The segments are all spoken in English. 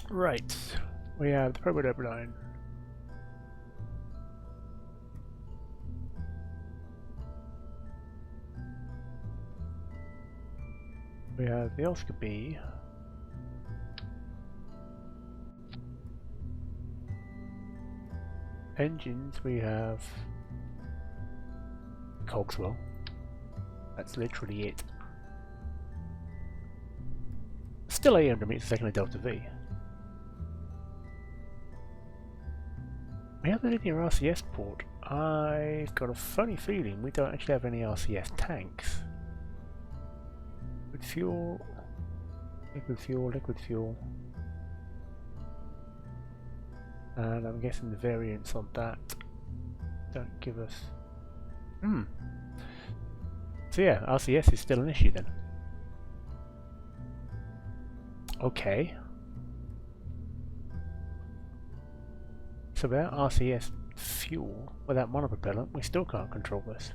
Right, we have the Probo line. We have the Oscar B. Engines, we have Cogswell. That's literally it. Still 800 meters a second of Delta V. We have the linear RCS port. I've got a funny feeling we don't actually have any RCS tanks. Liquid fuel, liquid fuel, liquid fuel. And I'm guessing the variants on that don't give us... So yeah, RCS is still an issue then. Okay. So without RCS fuel, without monopropellant, we still can't control this.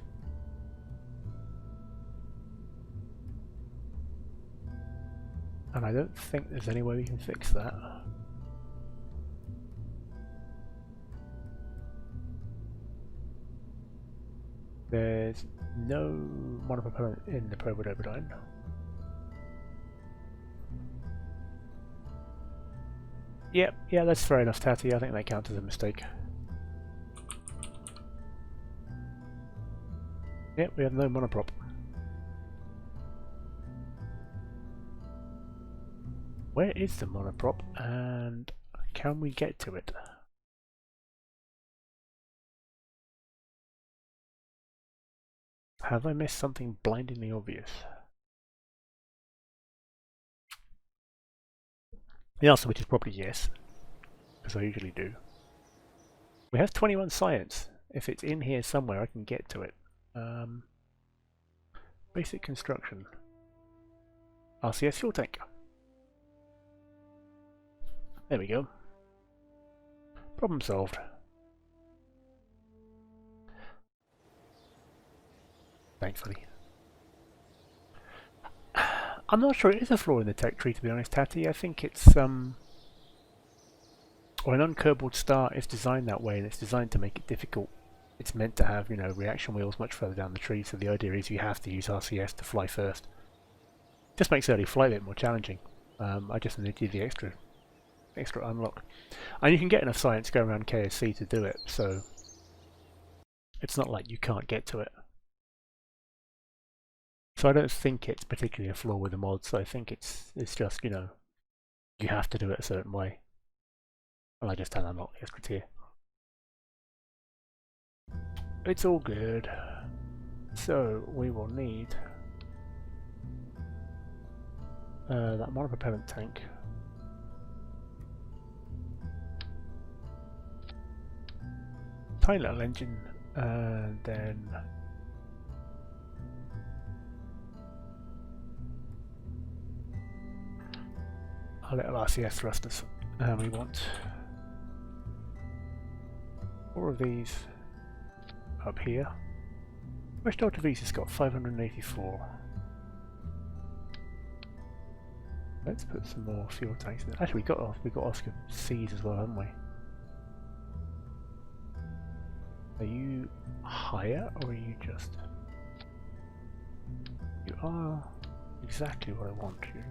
And I don't think there's any way we can fix that. There's no monopropellant in the Probo line. Yep, yeah, that's fair enough, Tatty. I think that counts as a mistake. Yep, we have no monoprop. Where is the monoprop, and can we get to it? Have I missed something blindingly obvious? The answer, which is probably yes, as I usually do. We have 21 science. If it's in here somewhere, I can get to it. Basic construction. RCS fuel tank. There we go. Problem solved. Thankfully. I'm not sure it is a flaw in the tech tree, to be honest, Tatty. I think it's or an unkerballed start is designed that way, and it's designed to make it difficult. It's meant to have, you know, reaction wheels much further down the tree, so the idea is you have to use RCS to fly first. Just makes early flight a bit more challenging. I just needed the extra unlock. And you can get enough science going around KSC to do it, so it's not like you can't get to it. So I don't think it's particularly a flaw with the mods. I think it's just, you know, you have to do it a certain way. And I just unlock the extra tier. It's all good. So we will need that monopropellant tank. Tiny little engine, and then a little RCS thrusters. And we want 4 of these up here. Where's Delta V's has got 584. Let's put some more fuel tanks in there. Actually, we got Oscar C's as well, haven't we? Are you higher, or are you just... You are exactly what I want. You're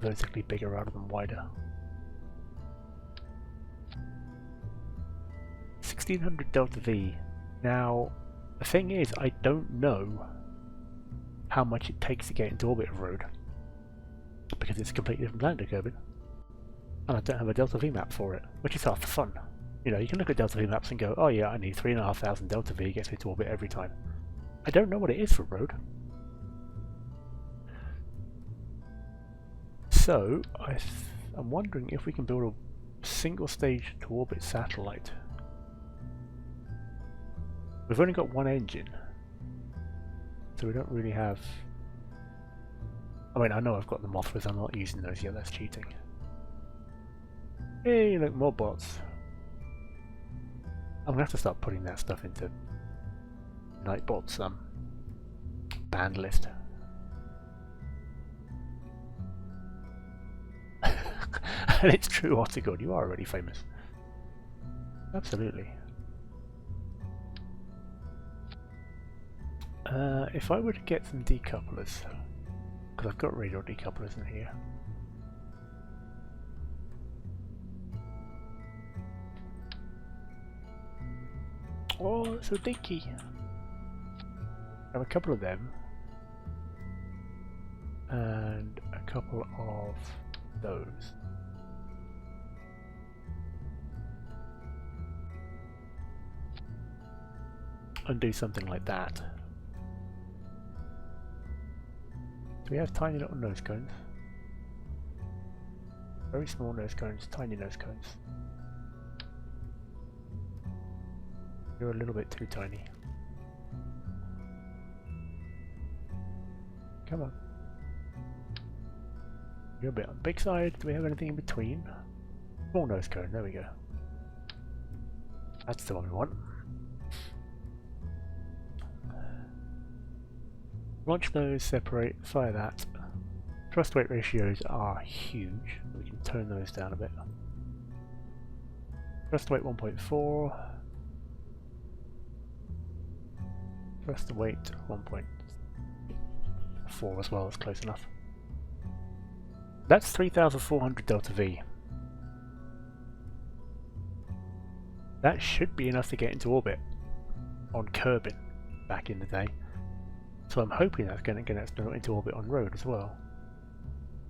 vertically bigger rather than wider. 1600 Delta V. Now, the thing is, I don't know how much it takes to get into orbit of Road, because it's a completely different planet to Kerbin, and I don't have a Delta V map for it, which is half the fun. You know, you can look at Delta V maps and go, oh yeah, I need 3,500 Delta V, gets me to orbit every time. I don't know what it is for Road. So, I'm wondering if we can build a single stage to orbit satellite. We've only got one engine, so we don't really have... I mean, I know I've got the Mothras, I'm not using those yet, that's cheating. Hey, look, more bots. I'm gonna have to start putting that stuff into Nightbot's band list. And it's true, Ottergod, you are already famous. Absolutely. If I were to get some decouplers, because I've got radial decouplers in here. Oh, so dinky. I have a couple of them. And a couple of those. And do something like that. Do we have tiny little nose cones? Very small nose cones, tiny nose cones. You're a little bit too tiny. Come on. You're a bit on the big side. Do we have anything in between? Small nose cone, there we go. That's the one we want. Launch nose, separate, fire that. Thrust weight ratios are huge. We can tone those down a bit. Thrust weight 1.4. Thrust weight 1.4 as well, that's close enough. That's 3,400 delta V. That should be enough to get into orbit on Kerbin back in the day. So I'm hoping that's going to get us into orbit on road as well.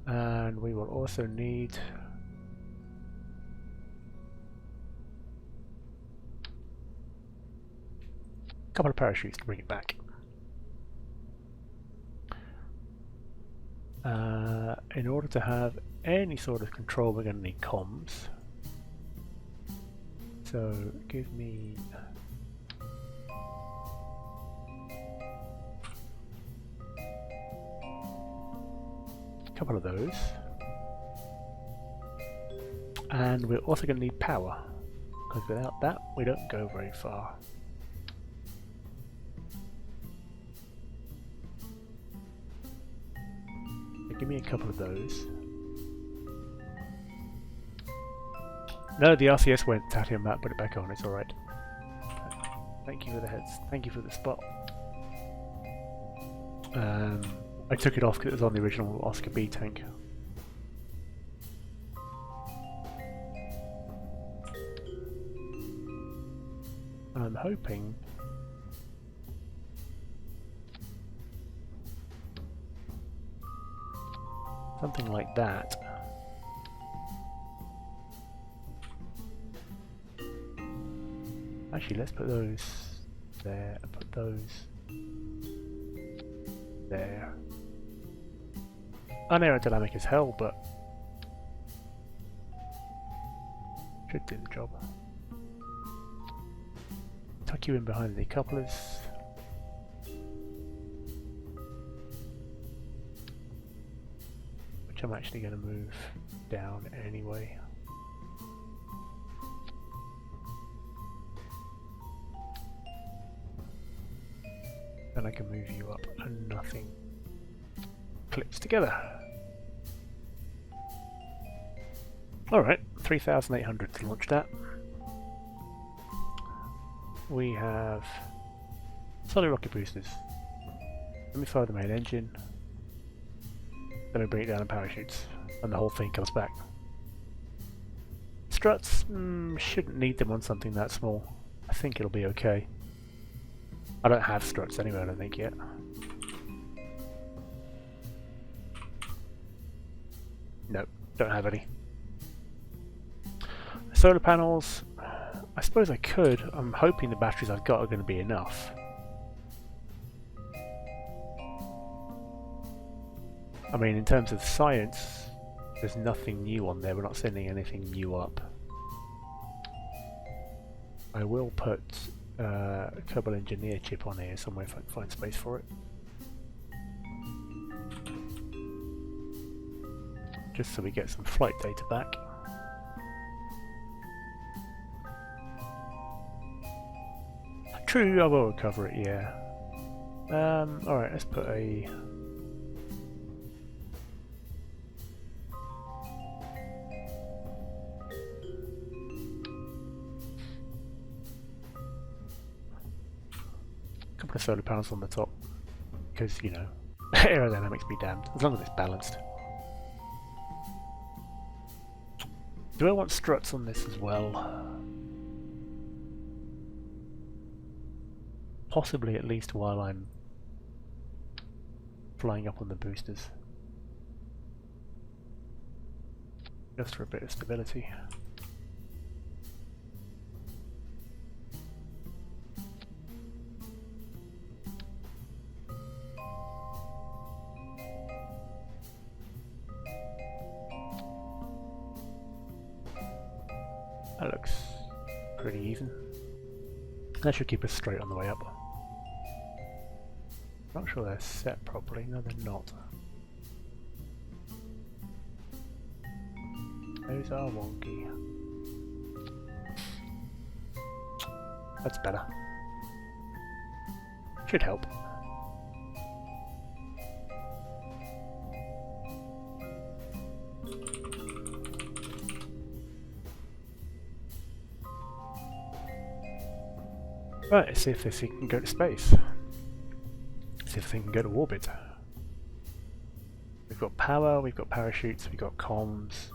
And we will also need a couple of parachutes to bring it back. In order to have any sort of control, we're going to need comms. So give me a couple of those. And we're also going to need power, because without that we don't go very far. Give me a couple of those. No, the RCS went. Tatty and Matt put it back on. It's alright. Thank you for the heads. Thank you for the spot. I took it off because it was on the original Oscar B tank. I'm hoping something like that. Actually, let's put those there and put those there. Unaerodynamic as hell, but should do the job. Tuck you in behind the couplers. I'm actually going to move down anyway. Then I can move you up and nothing clips together. Alright, 3,800 to launch that. We have solid rocket boosters. Let me fire the main engine. Then we bring it down in parachutes, and the whole thing comes back. Struts, shouldn't need them on something that small. I think it'll be okay. I don't have struts anyway, I don't think yet. Nope, don't have any. Solar panels, I suppose I could. I'm hoping the batteries I've got are going to be enough. I mean, in terms of science, there's nothing new on there. We're not sending anything new up. I will put a Kerbal engineer chip on here somewhere if I can find space for it. Just so we get some flight data back. True, I will recover it, yeah. Alright, let's put a... couple of solar panels on the top, because, you know, aerodynamics be damned, as long as it's balanced. Do I want struts on this as well? Possibly, at least while I'm flying up on the boosters. Just for a bit of stability. That looks pretty even. That should keep us straight on the way up. Not sure they're set properly. No, they're not. Those are wonky. That's better. Should help. Right, let's see if this thing can go to space. See if the thing can go to orbit. We've got power, we've got parachutes, we've got comms,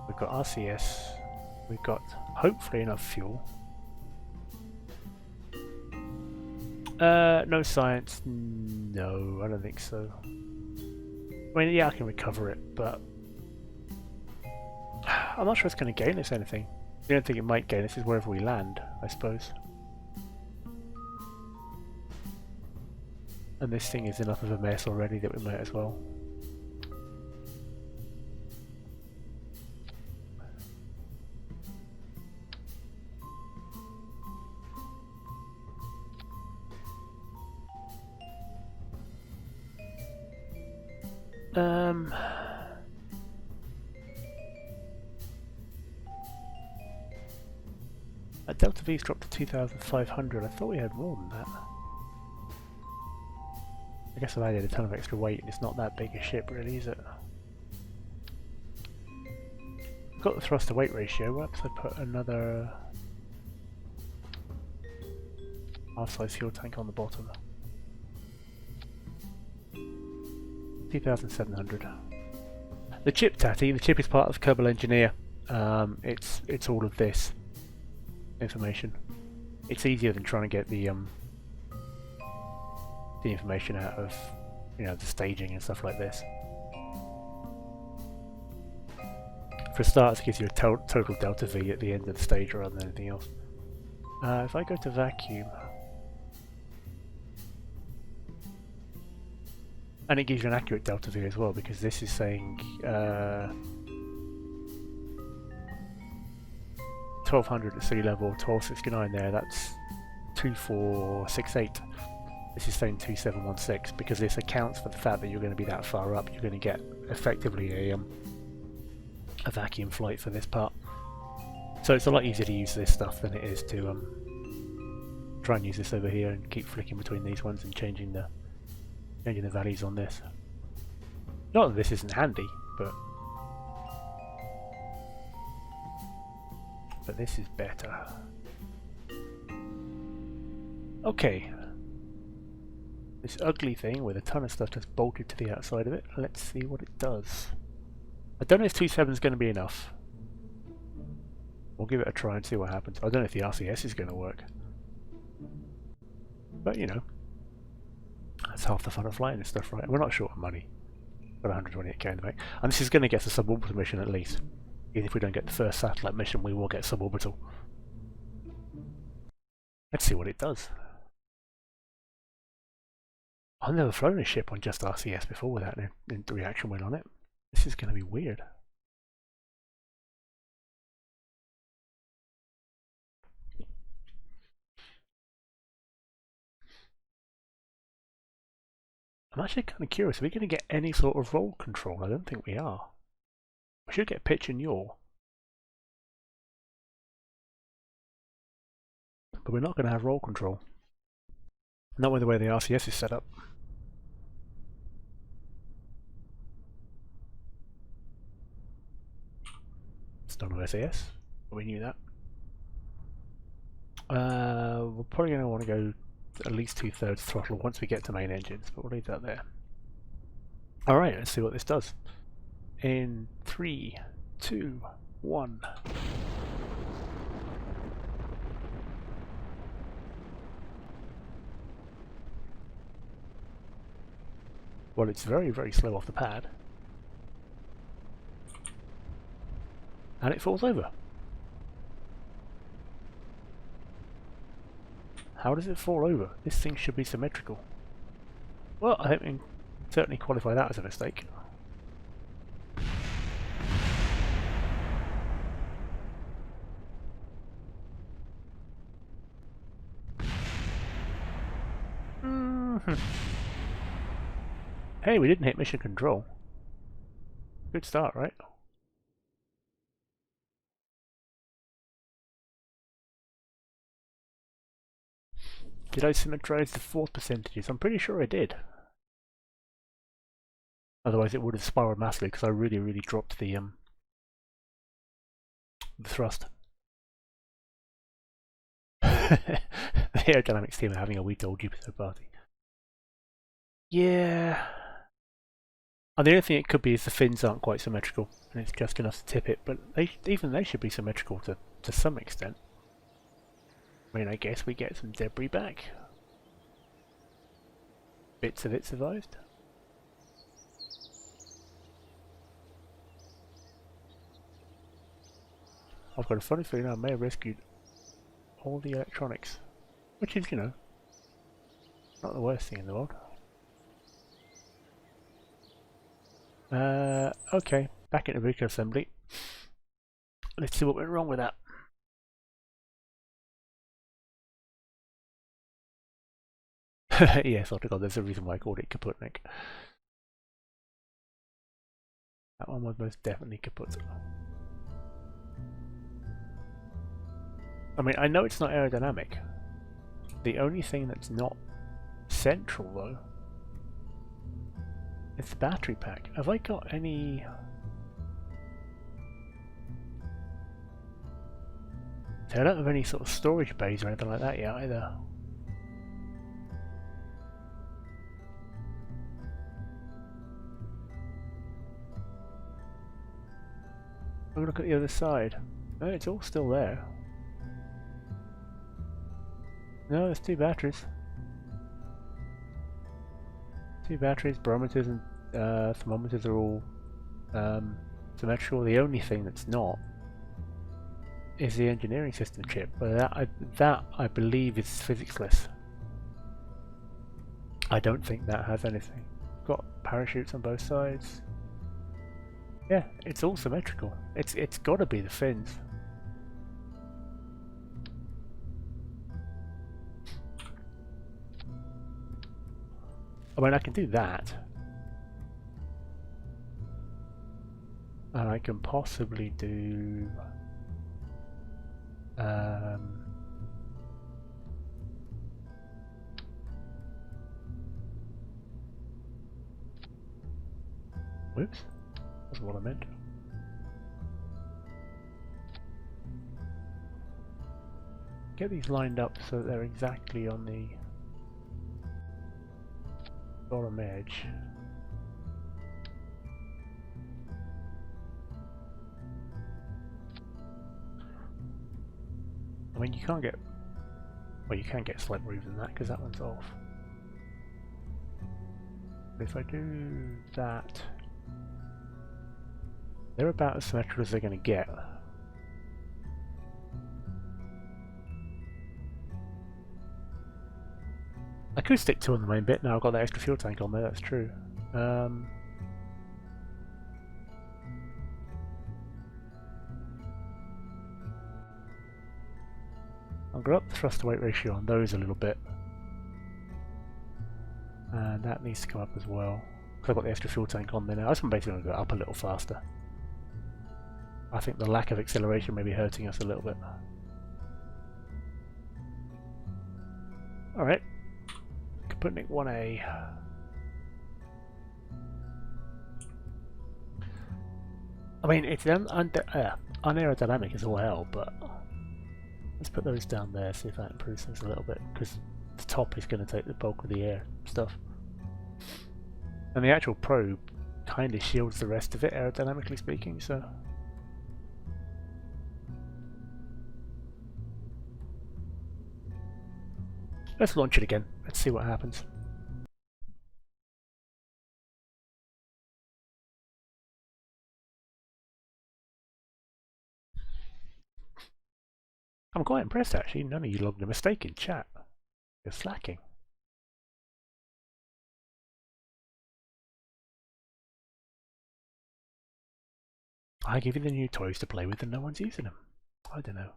we've got RCS, we've got hopefully enough fuel. No science, no, I don't think so. I mean, yeah, I can recover it, but I'm not sure it's going to gain us anything. The only thing it might gain us is wherever we land, I suppose. And this thing is enough of a mess already that we might as well. Delta V's dropped to 2,500. I thought we had more than that. I guess I've added a ton of extra weight and it's not that big a ship really, is it? Got the thrust to weight ratio. Perhaps I put another half-size fuel tank on the bottom. 2,700. The chip, Tatty. The chip is part of Kerbal Engineer. It's all of this information. It's easier than trying to get the information out of, you know, the staging and stuff like this. For starters, it gives you a total delta V at the end of the stage rather than anything else. If I go to vacuum, and it gives you an accurate delta V as well, because this is saying 1200 at sea level, 1269 there, that's 2468. This is saying 2716, because this accounts for the fact that you're going to be that far up. You're going to get effectively a vacuum flight for this part. So it's a lot easier to use this stuff than it is to try and use this over here and keep flicking between these ones and changing the values on this. Not that this isn't handy, but this is better. Okay. This ugly thing with a ton of stuff just bolted to the outside of it. Let's see what it does. I don't know if 2.7 is going to be enough. We'll give it a try and see what happens. I don't know if the RCS is going to work. But, you know, that's half the fun of flying this stuff, right? We're not short of money. Got 128k in the bank. And this is going to get us a suborbital mission at least. Even if we don't get the first satellite mission, we will get suborbital. Let's see what it does. I've never flown a ship on just RCS before without a reaction wheel on it. This is going to be weird. I'm actually kind of curious, are we going to get any sort of roll control? I don't think we are. We should get pitch and yaw. But we're not going to have roll control. Not with the way the RCS is set up. It's not an SAS, but we knew that. We're probably going to want to go at least 2/3 throttle once we get to main engines, but we'll leave that there. Alright, let's see what this does. In 3, 2, 1. Well, it's very, very slow off the pad. And it falls over. How does it fall over? This thing should be symmetrical. Well, I think we can certainly qualify that as a mistake. Hey, we didn't hit mission control. Good start, right? Did I symmetrize the force percentages? I'm pretty sure I did. Otherwise it would have spiraled massively because I really, really dropped the thrust. The aerodynamics team are having a week old Jupiter party. Yeah. And the only thing it could be is the fins aren't quite symmetrical and it's just enough to tip it, but even they should be symmetrical to some extent. I mean, I guess we get some debris back. Bits of it survived. I've got a funny feeling I may have rescued all the electronics, which is, you know, not the worst thing in the world. Okay, back into vehicle assembly. Let's see what went wrong with that. Yes, I forgot there's a reason why I called it Kaputnik. That one was most definitely kaput. I mean, I know it's not aerodynamic. The only thing that's not central, though, is the battery pack. Have I got any... I don't have any sort of storage bays or anything like that yet, either. Have a look at the other side. No, it's all still there. No, there's 2 batteries. 2 batteries, barometers and thermometers are all symmetrical. The only thing that's not is the engineering system chip, but that I believe is physics-less. I don't think that has anything. Got parachutes on both sides. Yeah, it's all symmetrical. It's got to be the fins. I mean, I can do that, and I can possibly do whoops, that's what I meant. Get these lined up so that they're exactly on the bottom edge. I mean, you can't get... well, you can get slight moves in that because that one's off. But if I do that, they're about as symmetrical as they're going to get. I could stick 2 on the main bit now I've got that extra fuel tank on there, that's true. I'm going to up the thrust to weight ratio on those a little bit. And that needs to come up as well. Because I've got the extra fuel tank on there now. I'm basically going to go up a little faster. I think the lack of acceleration may be hurting us a little bit. Alright. Kaputnik 1A. I mean, it's unaerodynamic as all hell, but let's put those down there, see if that improves things a little bit, because the top is going to take the bulk of the air stuff. And the actual probe kind of shields the rest of it, aerodynamically speaking, so... Let's launch it again. Let's see what happens. I'm quite impressed actually. None of you logged a mistake in chat. You're slacking. I give you the new toys to play with and no one's using them. I don't know.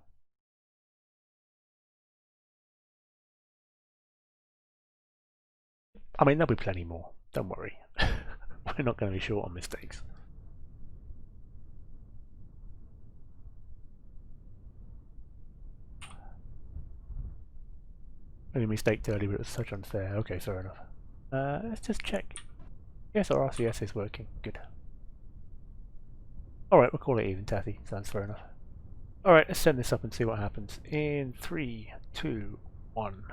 I mean, there'll be plenty more. Don't worry. We're not going to be short on mistakes. Only mistaked earlier, but it was such unfair. Okay, fair enough. Let's just check. Yes, our RCS is working. Good. Alright, we'll call it even, Tatty. Sounds fair enough. Alright, let's send this up and see what happens. In 3, 2, 1.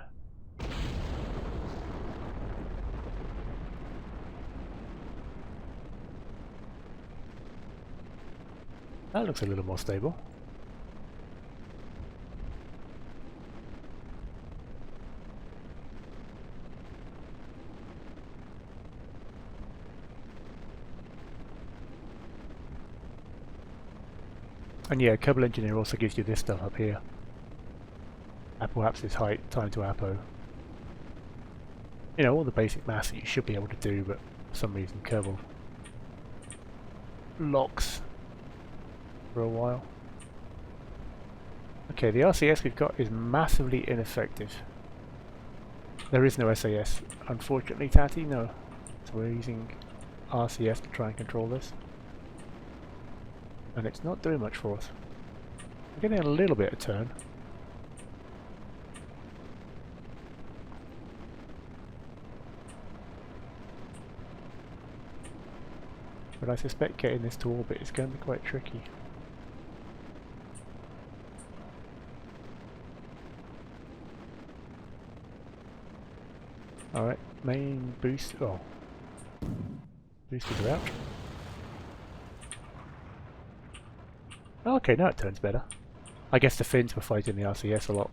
That looks a little more stable. And yeah, Kerbal Engineer also gives you this stuff up here. Apoapsis height, time to apo. You know, all the basic maths that you should be able to do, but for some reason Kerbal locks for a while. Okay, the RCS we've got is massively ineffective. There is no SAS, unfortunately, Tatty, no. So we're using RCS to try and control this. And it's not doing much for us. We're getting a little bit of turn. But I suspect getting this to orbit is going to be quite tricky. Alright, main boost. Oh. Boosters are out. Okay, now it turns better. I guess the fins were fighting the RCS a lot.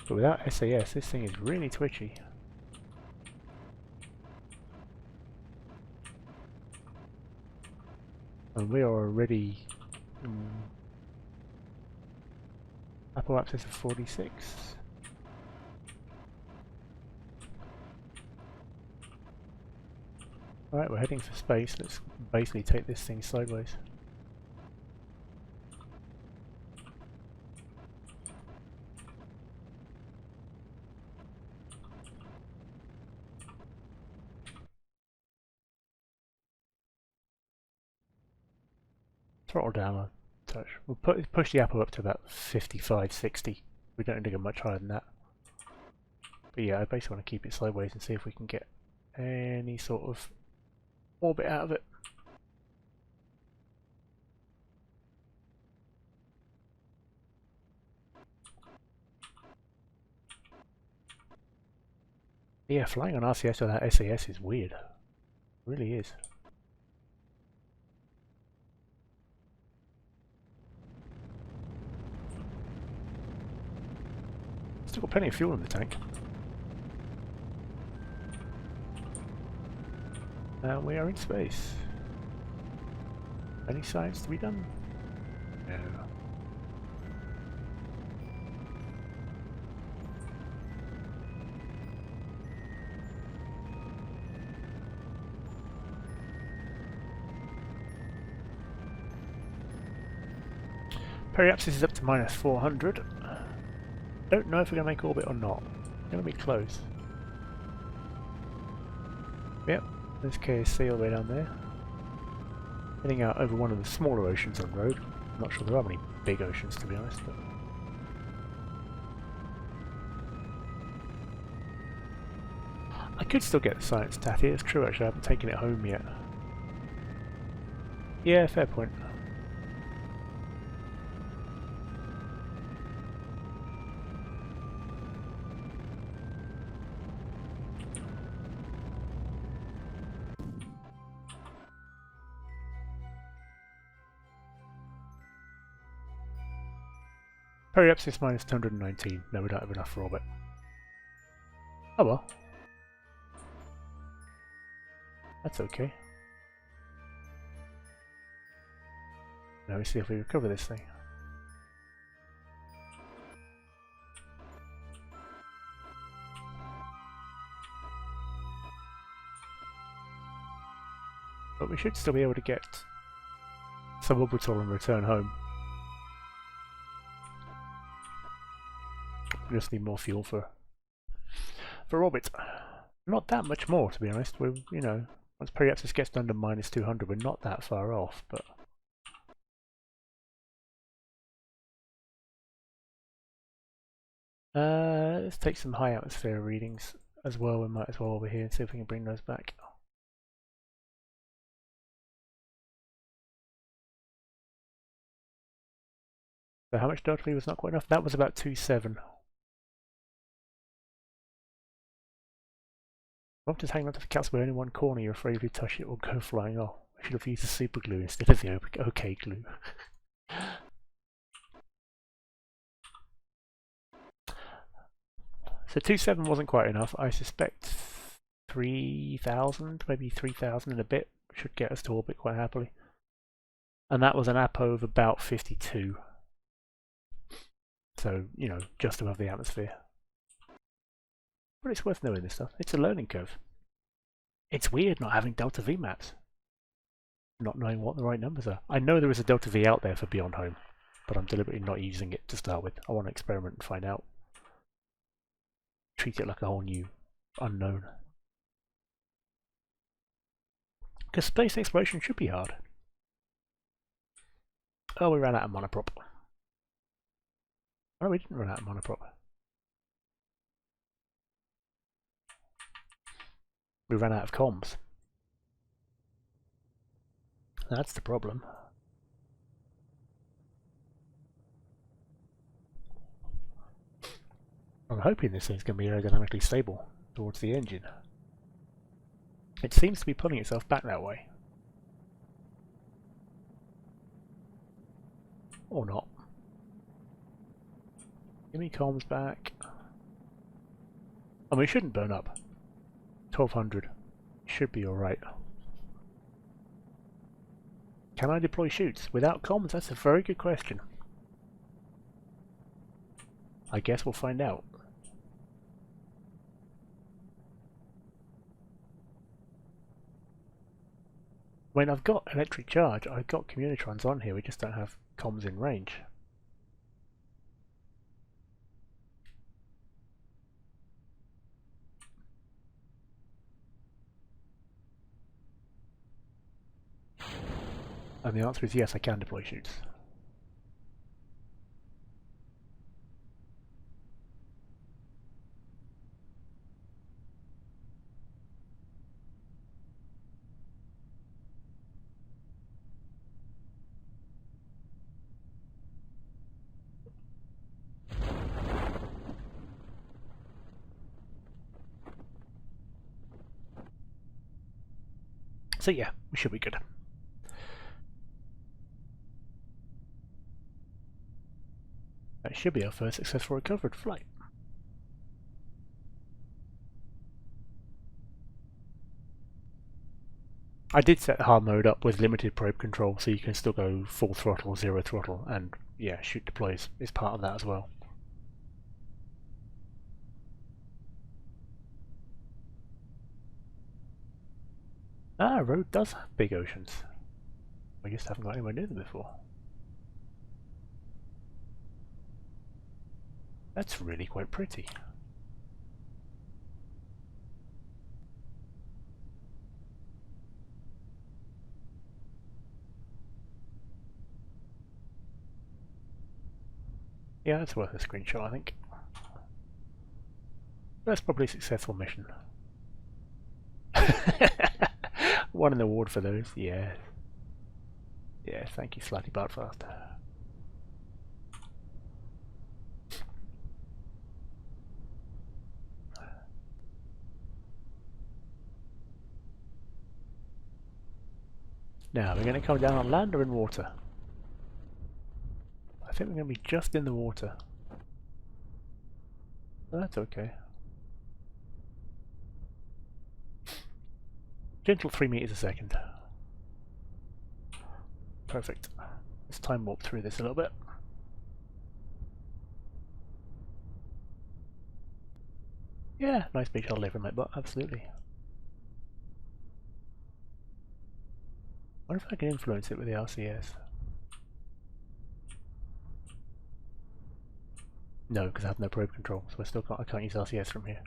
But without SAS, this thing is really twitchy. And we are already... Apoapsis of 46. Alright, we're heading for space. Let's basically take this thing sideways. Throttle down a touch. We'll push the Apo up to about 55, 60. We don't need to go much higher than that. But yeah, I basically want to keep it sideways and see if we can get any sort of orbit out of it. Yeah, flying on RCS without SAS is weird. It really is. Still got plenty of fuel in the tank. Now we are in space. Any science to be done? No. Periapsis is up to minus 400. Don't know if we're going to make orbit or not. Going to be close. Yep, there's KSP all the way down there. Heading out over one of the smaller oceans on road. I'm not sure there are many big oceans to be honest. But I could still get the science tatty, it's true actually, I haven't taken it home yet. Yeah, fair point. Periapsis minus 219. No, we don't have enough for orbit. Oh well. That's okay. Now we see if we recover this thing. But we should still be able to get suborbital and return home. We just need more fuel for orbit. Not that much more, to be honest. We're, you know, once Periapsis gets down to minus 200, we're not that far off, but let's take some high atmosphere readings as well. We might as well over here and see if we can bring those back. So how much delta V was not quite enough? That was about 2.7. Don't just hang on to the cats by only one corner. You're afraid if you touch it, will go flying off. I should have used the super glue instead of the OK glue. So 2.7 wasn't quite enough. I suspect 3,000, maybe 3,000 and a bit should get us to orbit quite happily. And that was an APO of about 52. So, you know, just above the atmosphere. But it's worth knowing this stuff. It's a learning curve. It's weird not having delta V maps. Not knowing what the right numbers are. I know there is a delta V out there for Beyond Home, but I'm deliberately not using it to start with. I want to experiment and find out. Treat it like a whole new unknown. Because space exploration should be hard. Oh, we ran out of monoprop. Oh, we didn't run out of monoprop. We ran out of comms. That's the problem. I'm hoping this thing's going to be aerodynamically stable towards the engine. It seems to be pulling itself back that way. Or not. Give me comms back. And we shouldn't burn up. 1200. Should be alright. Can I deploy chutes without comms? That's a very good question. I guess we'll find out. When I've got electric charge, I've got communitrons on here, we just don't have comms in range. And the answer is yes, I can deploy chutes. So yeah, we should be good. That should be our first successful recovered flight. I did set hard mode up with limited probe control, so you can still go full throttle, zero throttle, and yeah, chute deploys is part of that as well. Ah, road does have big oceans. I just haven't got anywhere near them before. That's really quite pretty. Yeah, that's worth a screenshot, I think. That's probably a successful mission. Won an award for those, yeah. Yeah, thank you, Slightly Bartfast. Now, we're going to come down on land or in water? I think we're going to be just in the water. That's okay. Gentle 3 meters a second. Perfect. Let's time warp through this a little bit. Yeah, nice big shot over my butt, absolutely. I wonder if I can influence it with the RCS. No, because I have no probe control, so I can't use RCS from here.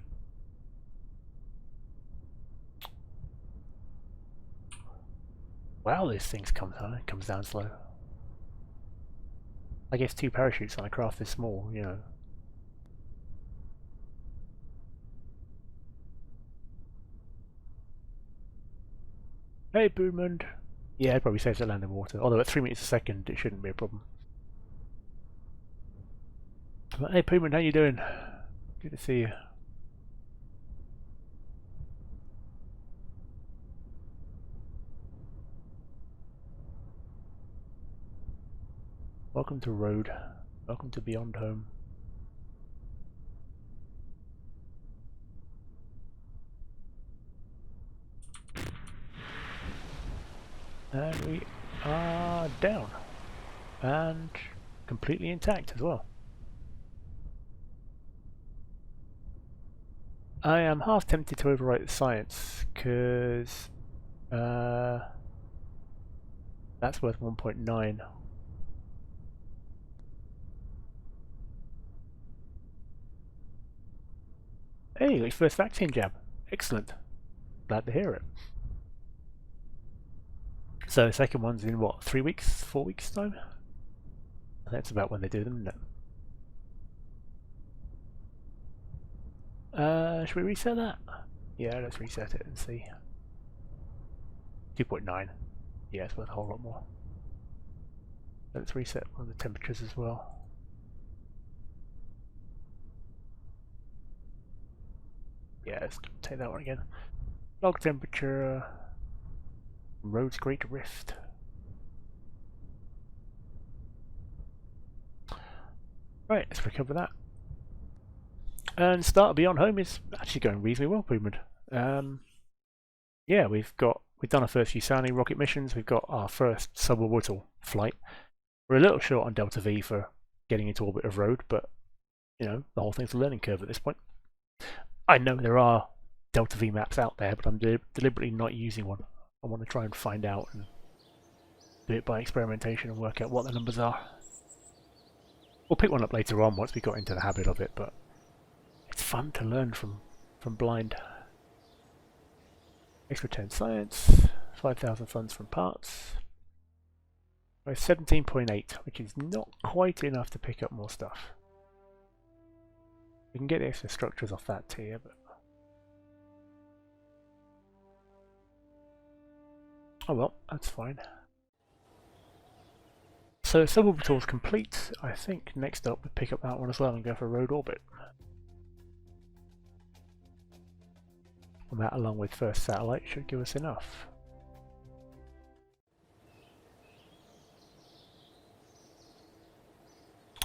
Wow, this thing comes down slow. I guess 2 parachutes on a craft this small, you know. Hey, Boomund! Yeah, it probably saves it land in water, although at 3 meters a second it shouldn't be a problem. But hey, Boomund, how you doing? Good to see you. Welcome to Road. Welcome to Beyond Home. And we are down. And completely intact as well. I am half tempted to overwrite the science, because that's worth 1.9. Hey, you got your first vaccine jab. Excellent. Glad to hear it. So the second one's in what, 3 weeks, 4 weeks time? That's about when they do them, isn't it? Should we reset that? Yeah, let's reset it and see. 2.9. Yeah, it's worth a whole lot more. Let's reset one of the temperatures as well. Yeah, let's take that one again. Log temperature. Road's Great Rift. Right, let's recover that. And start Beyond Home is actually going reasonably well, Boomard. Yeah, we've done our first few sounding rocket missions. We've got our first suborbital flight. We're a little short on Delta V for getting into orbit of Road, but you know, the whole thing's a learning curve at this point. I know there are Delta V maps out there, but I'm deliberately not using one. I want to try and find out and do it by experimentation and work out what the numbers are. We'll pick one up later on once we got into the habit of it, but it's fun to learn from blind. Extra 10 science, 5,000 funds from parts. 17.8, which is not quite enough to pick up more stuff. We can get the extra structures off that tier, but oh well, that's fine. So suborbital's complete. I think next up we pick up that one as well and go for road orbit. And that, along with first satellite, should give us enough.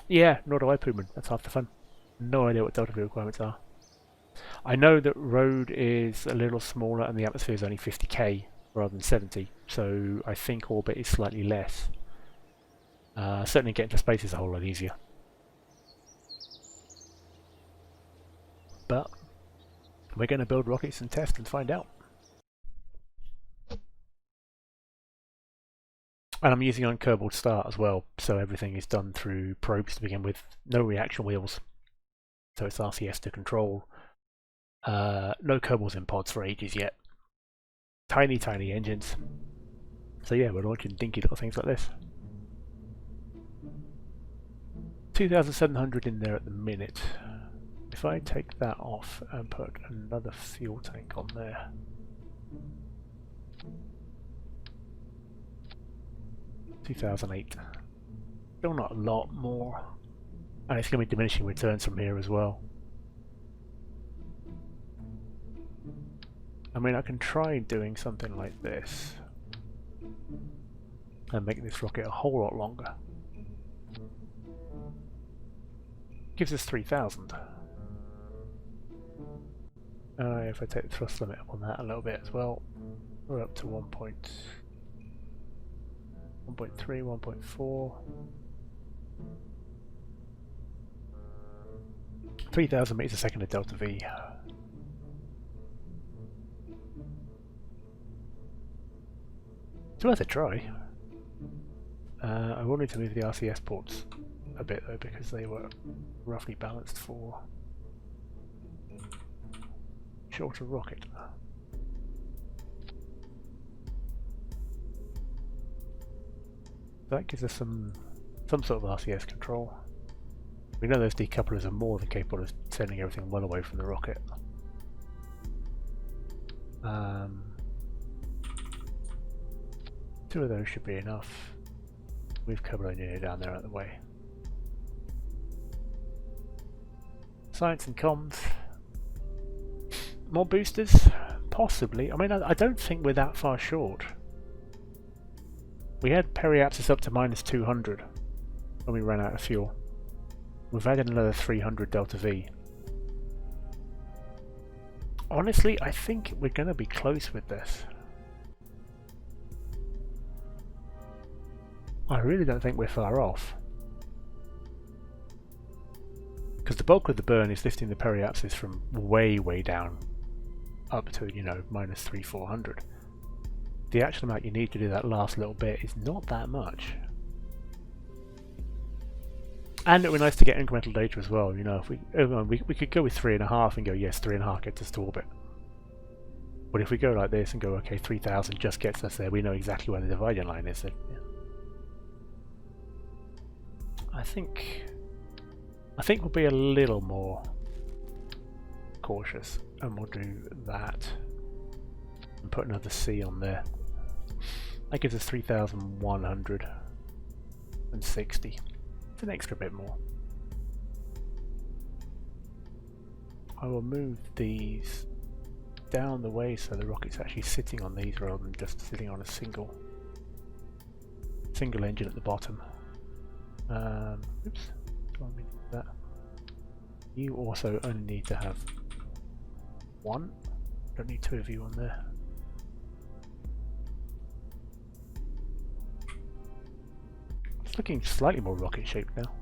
Yeah, nor do I, Pooman. That's half the fun. No idea what Delta V requirements are. I know that road is a little smaller and the atmosphere is only 50k rather than 70, so I think orbit is slightly less. Certainly getting to space is a whole lot easier. But we're going to build rockets and test and find out. And I'm using on Kerbal Start as well, so everything is done through probes to begin with. No reaction wheels, so it's RCS to control. No Kerbals in pods for ages yet. Tiny, tiny engines. So yeah, we're launching dinky little things like this. 2,700 in there at the minute. If I take that off and put another fuel tank on there. 2008. Still not a lot more. And it's going to be diminishing returns from here as well. I mean, I can try doing something like this and make this rocket a whole lot longer. Gives us 3,000. If I take the thrust limit up on that a little bit as well, we're up to 1.3, 1.4. 3,000 meters a second of delta V. It's worth a try. I will need to move the RCS ports a bit though, because they were roughly balanced for shorter rocket. That gives us some sort of RCS control. We know those decouplers are more than capable of sending everything well away from the rocket. Two of those should be enough. Move Kerbal Engineer down there out of the way. Science and comms. More boosters? Possibly. I mean, I don't think we're that far short. We had periapsis up to -200 when we ran out of fuel. We've added another 300 delta V. Honestly, I think we're going to be close with this. I really don't think we're far off. Because the bulk of the burn is lifting the periapsis from way, way down up to, you know, -300-400. The actual amount you need to do that last little bit is not that much. And it would be nice to get incremental data as well. You know, if we could go with 3.5 and go, yes, 3.5 gets us to orbit. But if we go like this and go, okay, 3,000 just gets us there, we know exactly where the dividing line is. So, yeah. I think we'll be a little more cautious, and we'll do that and put another C on there. That gives us 3,160. It's an extra bit more. I will move these down the way so the rocket's actually sitting on these rather than just sitting on a single engine at the bottom. Oops, don't mean that. You also only need to have one. Don't need two of you on there. It's looking slightly more rocket shaped now.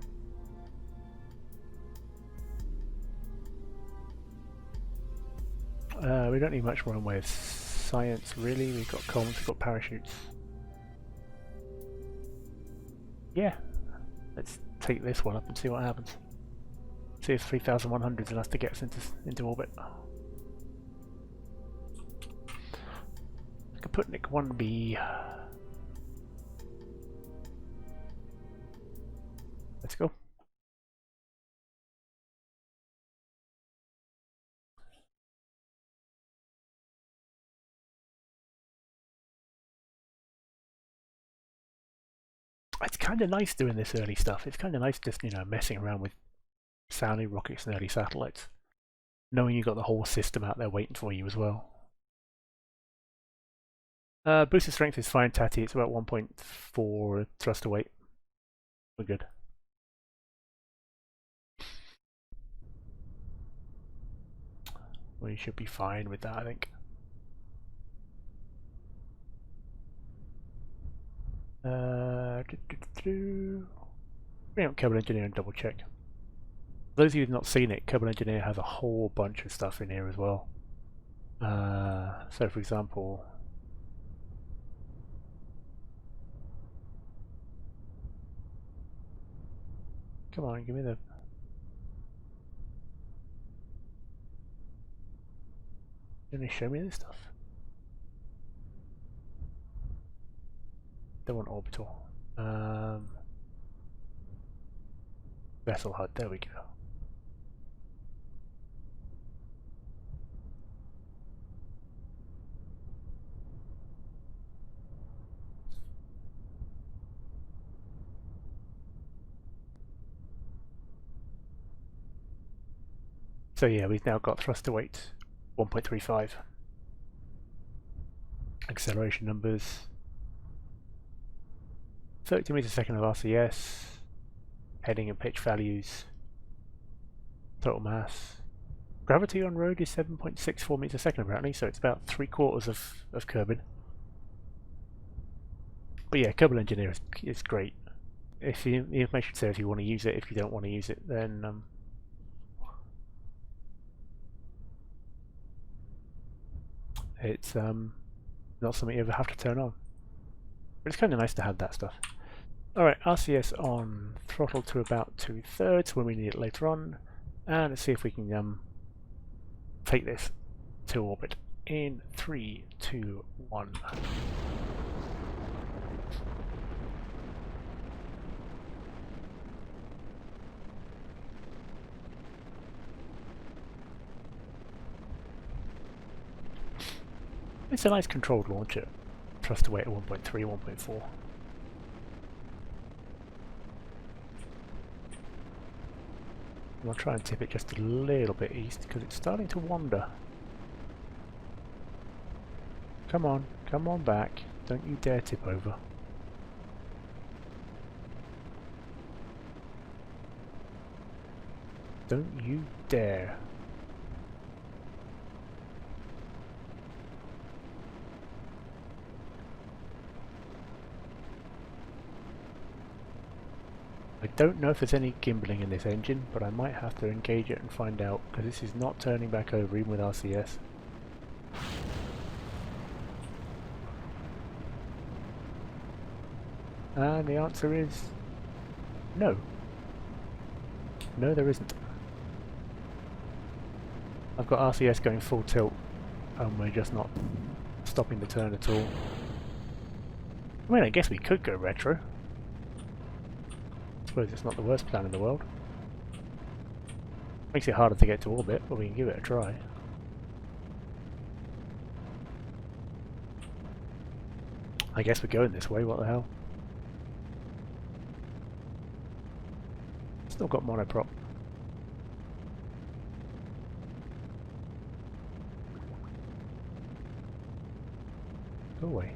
We don't need much more in way of science really. We've got comms, we've got parachutes. Yeah. Let's take this one up and see what happens. See if 3,100 is enough to get us into orbit. I could put Nick 1B. Let's go. It's kind of nice doing this early stuff. It's kind of nice just, you know, messing around with sounding rockets and early satellites, knowing you've got the whole system out there waiting for you as well. Booster strength is fine, Tatty. It's about 1.4 thruster weight. We're good. We should be fine with that, I think. Bring up Kerbal Engineer and double check. For those of you who've not seen it, Kerbal Engineer has a whole bunch of stuff in here as well. So for example, come on, give me the... Can you show me this stuff? Don't want orbital. Vessel HUD, there we go. So yeah, we've now got thrust to weight 1.35. Acceleration numbers 32 meters a second of RCS, heading and pitch values, total mass. Gravity on road is 7.64 meters a second apparently, so it's about 3/4 of Kerbin. But yeah, Kerbal Engineer is great. If the information says you want to use it, if you don't want to use it, then it's not something you ever have to turn on. But it's kind of nice to have that stuff. Alright, RCS on, throttle to about 2/3 when we need it later on, and let's see if we can take this to orbit in 3, 2, 1. It's a nice controlled launcher. Thrust to weight at 1.3, 1.4. I'll try and tip it just a little bit east because it's starting to wander. Come on back. Don't you dare tip over. Don't you dare. I don't know if there's any gimbling in this engine, but I might have to engage it and find out, because this is not turning back over even with RCS. And the answer is no. No, there isn't. I've got RCS going full tilt, and we're just not stopping the turn at all. I mean, I guess we could go retro. I suppose it's not the worst plan in the world. Makes it harder to get to orbit, but we can give it a try. I guess we're going this way, what the hell. Still got monoprop. Go away.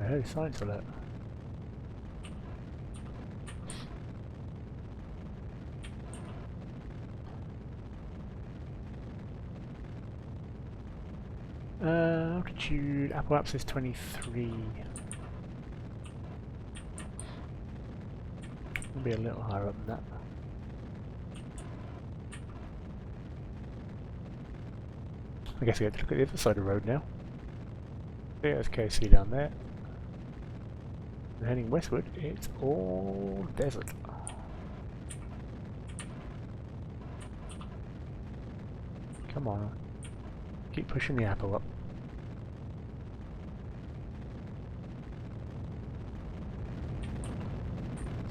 I heard a science alert. Altitude, apoapsis 23. It'll be a little higher up than that. I guess we have to look at the other side of the road now. There's KSP down there. And heading westward, it's all desert. Come on. Keep pushing the apple up.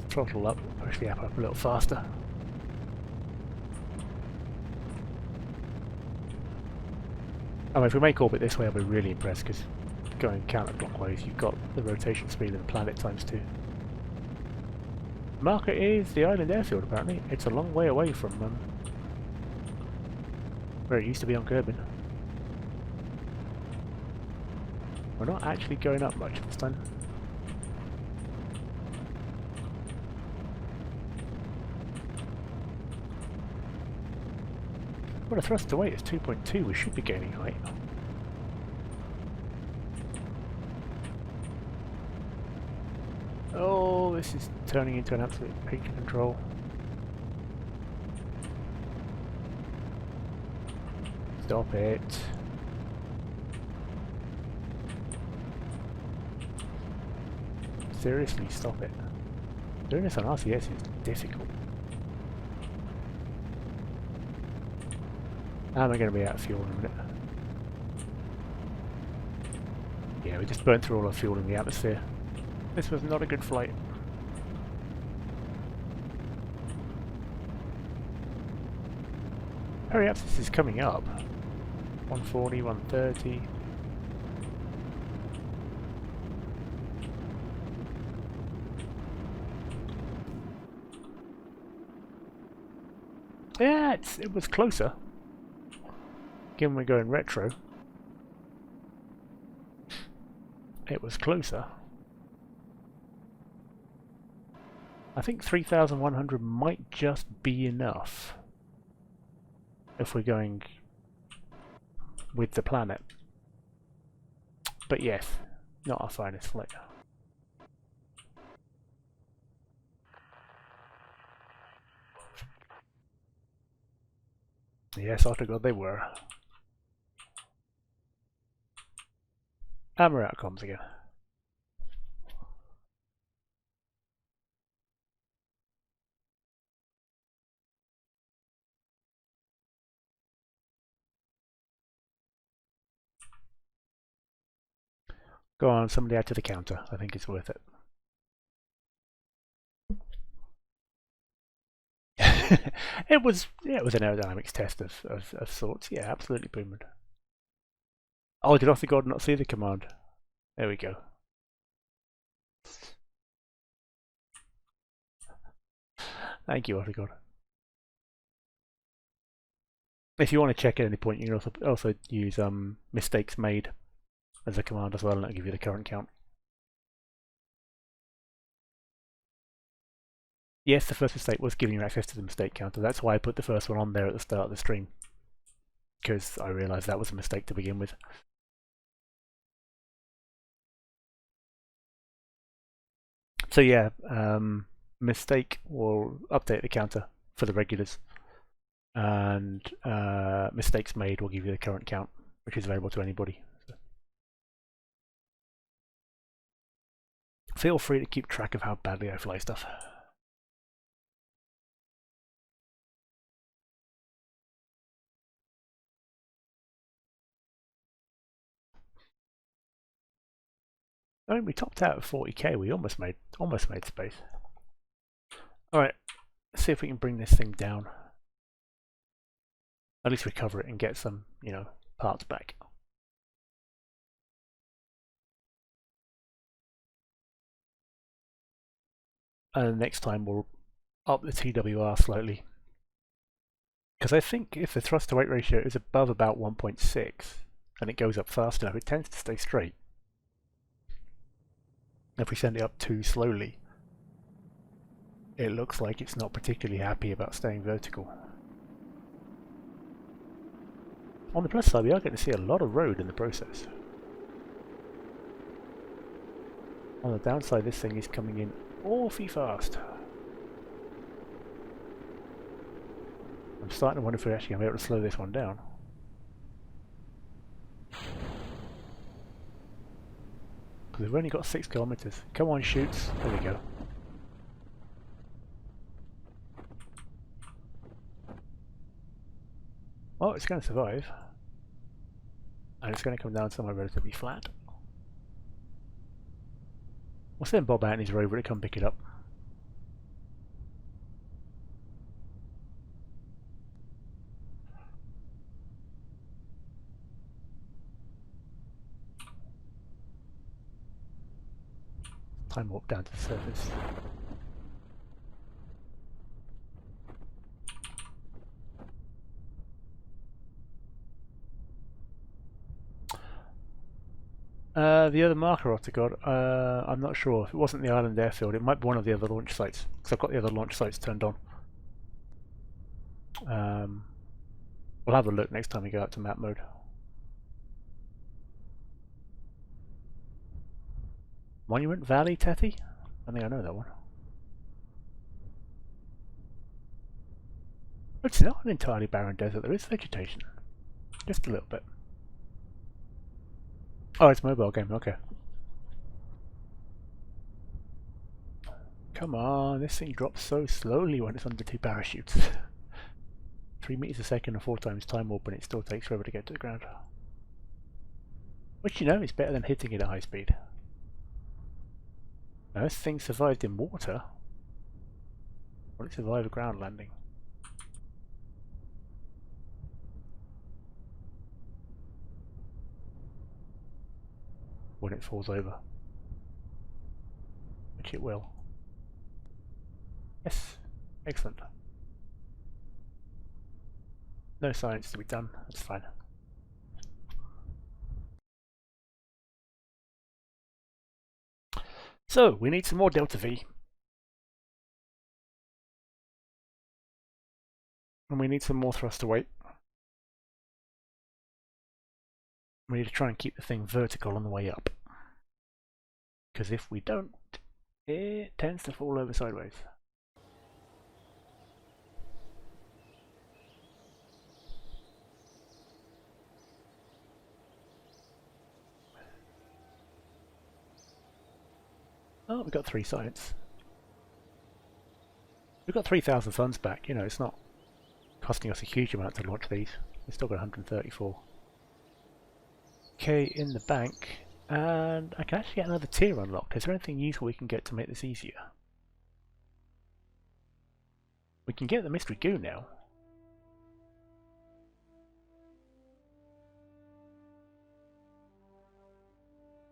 Throttle up, push the apple up a little faster. I mean, if we make orbit this way, I'll be really impressed, because going counterclockwise, you've got the rotation speed of the planet times 2. The marker is the island airfield, apparently. It's a long way away from where it used to be on Kerbin. We're not actually going up much this time. Well, the thrust to weight is 2.2, we should be gaining height. Oh, this is turning into an absolute pig to control. Stop it. Seriously, stop it. Doing this on RCS is difficult. And we're going to be out of fuel in a minute. Yeah, we just burnt through all our fuel in the atmosphere. This was not a good flight. Periapsis is coming up. 140, 130. Yeah, it was closer. Given we're going retro, it was closer. I think 3,100 might just be enough if we're going with the planet. But yes, not our finest flight. Yes, I forgot they were. And we're out of comms again. Go on, somebody add to the counter. I think it's worth it. it was an aerodynamics test of sorts. Yeah, absolutely boomed. Oh, did Othegod not see the command? There we go. Thank you, Othegod. If you want to check at any point, you can also use mistakes made as a command as well, and that'll give you the current count. Yes, the first mistake was giving you access to the mistake counter. That's why I put the first one on there at the start of the stream, because I realised that was a mistake to begin with. So yeah, mistake will update the counter for the regulars, and mistakes made will give you the current count, which is available to anybody. So feel free to keep track of how badly I fly stuff. I mean, we topped out at 40k. We almost made space. All right, let's see if we can bring this thing down. At least recover it and get some, parts back. And next time we'll up the TWR slightly, because I think if the thrust to weight ratio is above about 1.6 and it goes up fast enough, it tends to stay straight. If we send it up too slowly, it looks like it's not particularly happy about staying vertical. On the plus side, we are going to see a lot of road in the process. On the downside, this thing is coming in awfully fast. I'm starting to wonder if we're actually going to be able to slow this one down. Because we've only got 6 kilometers. Come on, shoots. There we go. Oh, it's going to survive. And it's going to come down somewhere relatively flat. We'll send Bob out in his rover to come pick it up. Time warp down to the surface. The other marker I've got, I'm not sure. If it wasn't the island airfield, it might be one of the other launch sites, because I've got the other launch sites turned on. We'll have a look next time we go out to map mode. Monument Valley, Tethy? I think I know that one. It's not an entirely barren desert, there is vegetation. Just a little bit. Oh, it's a mobile game, okay. Come on, this thing drops so slowly when it's under 2 parachutes. 3 meters a second and 4 times time warp, and it still takes forever to get to the ground. Which, is better than hitting it at high speed. Now, this thing survived in water. Will it survive a ground landing? When it falls over. Which it will. Yes, excellent. No science to be done, that's fine. So, we need some more delta V. And we need some more thruster weight. We need to try and keep the thing vertical on the way up. Because if we don't, it tends to fall over sideways. Oh, we got 3 science. We've got 3,000 funds back, you know, it's not costing us a huge amount to launch these. We've still got 134. Okay, in the bank, and I can actually get another tier unlocked. Is there anything useful we can get to make this easier? We can get the mystery goo now.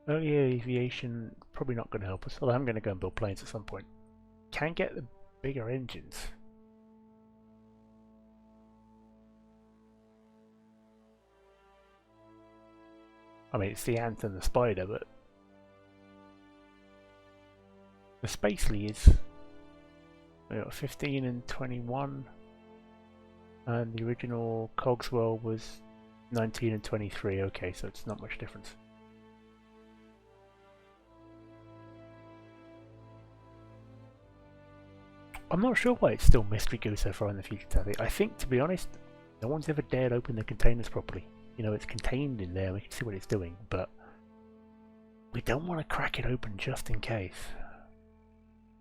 Early aviation, probably not going to help us, although I'm going to go and build planes at some point. Can get the bigger engines. I mean, it's the ant and the spider, but the Spacely is 15 and 21, and the original Cogswell was 19 and 23. Okay, so it's not much difference. I'm not sure why it's still mystery goo so far in the future, Tathy. I think, to be honest, no one's ever dared open the containers properly. You know, it's contained in there, we can see what it's doing, but we don't want to crack it open just in case.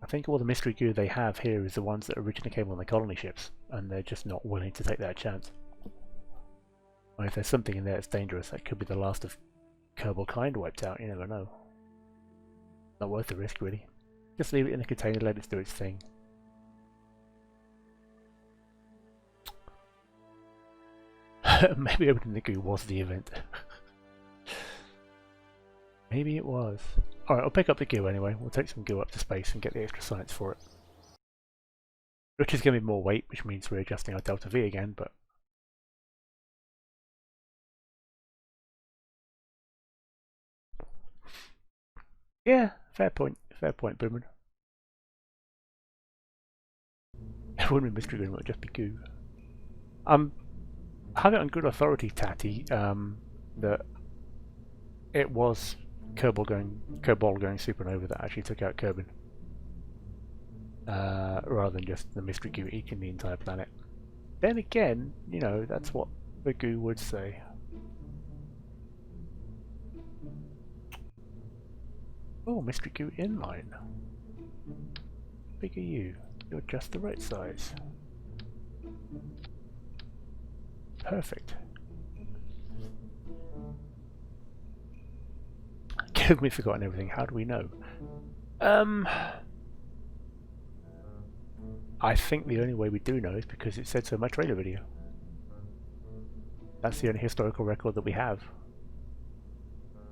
I think all the mystery goo they have here is the ones that originally came on the colony ships, and they're just not willing to take that chance. Or if there's something in there that's dangerous, that could be the last of Kerbal kind wiped out, you never know. Not worth the risk, really. Just leave it in the container, let it do its thing. Maybe opening the goo was the event. Maybe it was. Alright, I'll pick up the goo anyway. We'll take some goo up to space and get the extra science for it. Which is going to be more weight, which means we're adjusting our delta V again, but... yeah, fair point, Boomer. It wouldn't be mystery goo, it would just be goo. I have it on good authority, Tatty, that it was Kerbal going supernova that actually took out Kerbin, rather than just the mystery goo eating the entire planet. Then again, you know, that's what the goo would say. Oh, mystery goo inline. Big are you? You're just the right size. Perfect. We've forgotten everything. How do we know? I think the only way we do know is because it said so in my trailer video. That's the only historical record that we have.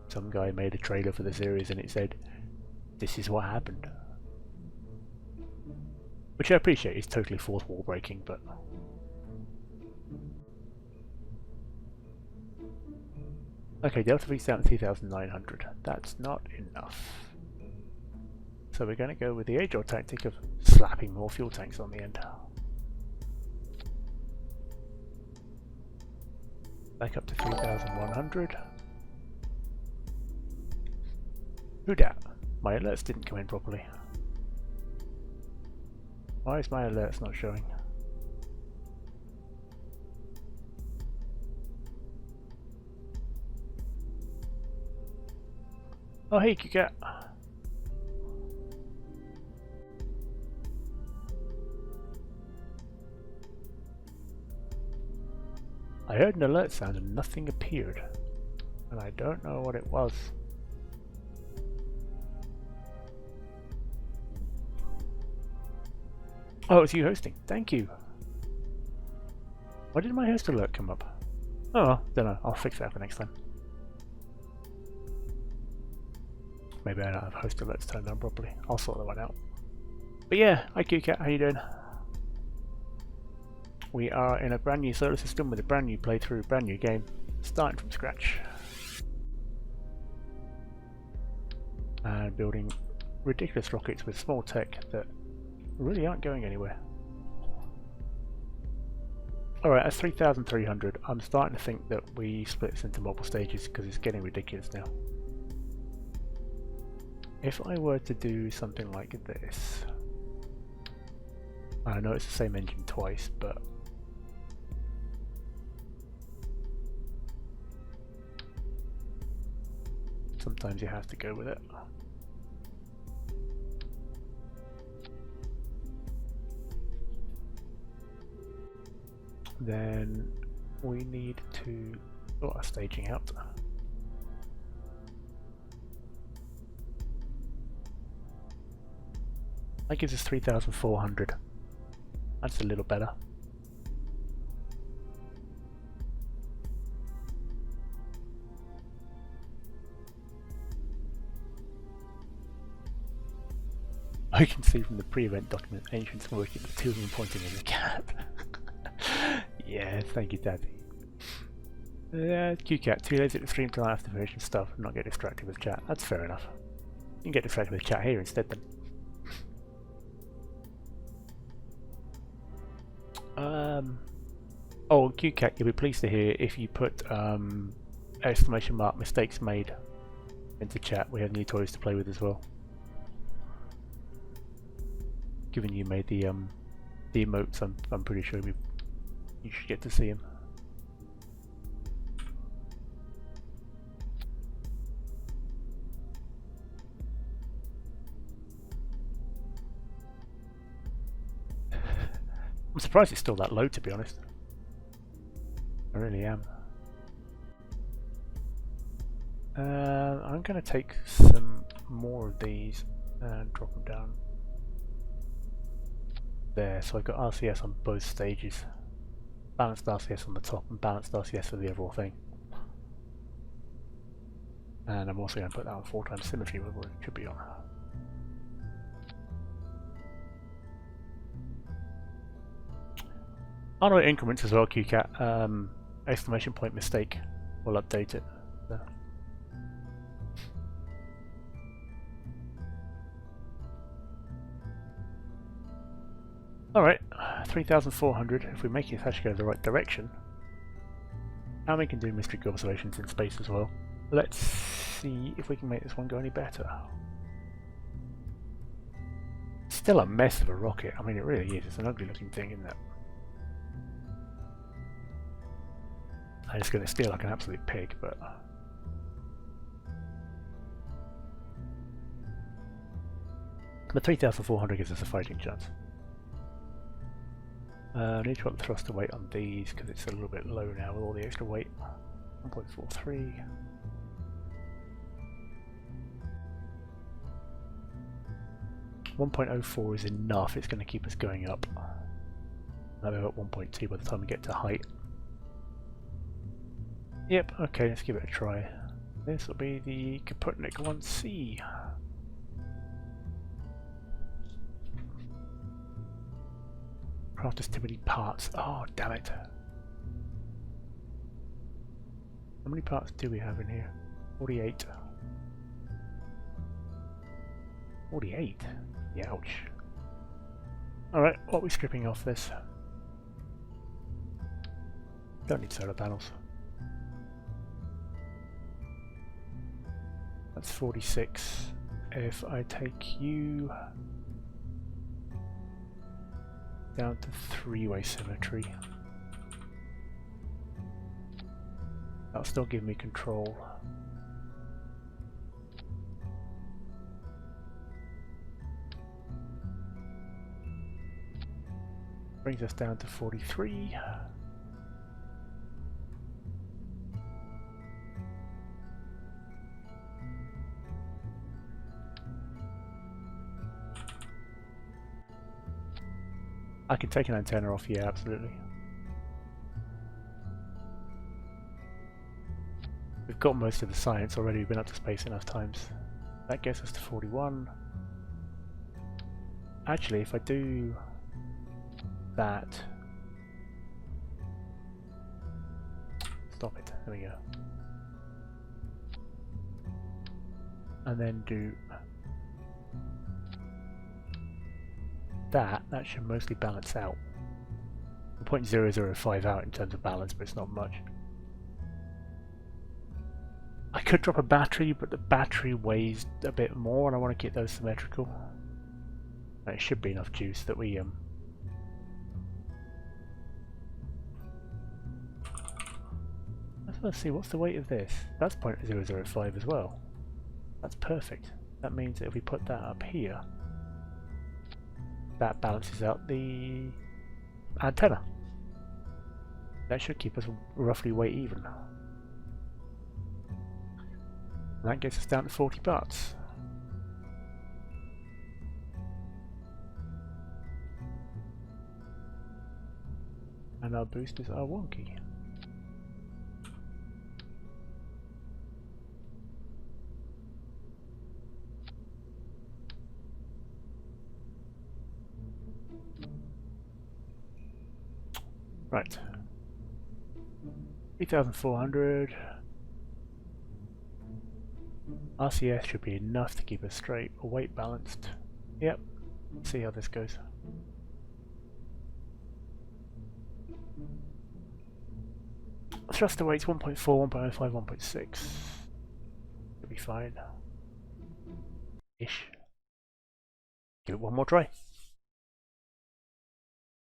Some guy made a trailer for the series and it said, this is what happened. Which I appreciate is totally fourth wall breaking, but... okay, Delta V's down to 2,900. That's not enough. So we're going to go with the age-old tactic of slapping more fuel tanks on the end. Back up to 3,100. Who dat? My alerts didn't come in properly. Why is my alerts not showing? Oh hey, Kika! I heard an alert sound and nothing appeared. And I don't know what it was. Oh, it's you hosting. Thank you. Why did my host alert come up? Oh well, don't know. I'll fix that for next time. Maybe I don't have host alerts turned on properly. I'll sort that one out. But yeah, hi QCat, how you doing? we are in a brand new solar system with a brand new playthrough, brand new game, starting from scratch. And building ridiculous rockets with small tech that really aren't going anywhere. Alright, that's 3,300. I'm starting to think that we split this into multiple stages because it's getting ridiculous now. If I were to do something like this, I know it's the same engine twice, but sometimes you have to go with it. Then we need to sort our staging out. That gives us 3,400. That's a little better. I can see from the pre-event document ancients working with 2 of them pointing in the cat. Yeah, thank you, Daddy. QCat, too lazy to stream till after version stuff and not get distracted with chat. That's fair enough. You can get distracted with chat here instead then. Oh, QCat, you'll be pleased to hear if you put exclamation mark mistakes made into chat. We have new toys to play with as well. Given you made the emotes, I'm pretty sure you should get to see them. I'm surprised it's still that low, to be honest. I really am. I'm going to take some more of these and drop them down there. So I've got RCS on both stages. Balanced RCS on the top and balanced RCS for the overall thing. And I'm also going to put that on 4x symmetry, where it should be on. Auto increments as well, QCat. Exclamation point mistake will update it. So. Alright, 3,400. If we make it actually go the right direction, and we can do mystery observations in space as well. Let's see if we can make this one go any better. Still a mess of a rocket. I mean, it really is. It's an ugly looking thing, isn't it? I'm just going to steal like an absolute pig, but the 3,400 gives us a fighting chance. I need to up the thruster weight on these because it's a little bit low now with all the extra weight. 1.43. .04 is enough. It's going to keep us going up. I'll be at 1.2 by the time we get to height. Yep, okay, let's give it a try. This will be the Kaputnik 1C. Craft activity parts. Oh, damn it. How many parts do we have in here? 48. 48? Youch. Alright, what are we stripping off this? Don't need solar panels. That's 46. If I take you down to 3-way symmetry, that'll still give me control. Brings us down to 43. I can take an antenna off, yeah, absolutely. We've got most of the science already, we've been up to space enough times. That gets us to 41. Actually, if I do that, stop it. There we go. And then do that. That should mostly balance out. 0.005 out in terms of balance, but it's not much. I could drop a battery, but the battery weighs a bit more and I want to keep those symmetrical. It should be enough juice that we let's see, what's the weight of this? That's 0.005 as well. That's perfect. That means that if we put that up here, that balances out the antenna. That should keep us roughly weight even. And that gets us down to 40 bahts. And our boosters are wonky. Right. 3,400. RCS should be enough to keep us straight or weight balanced. Yep. Let's see how this goes. Thruster weights 1.4, 1.05, 1.6. Should be fine. Ish. Give it one more try.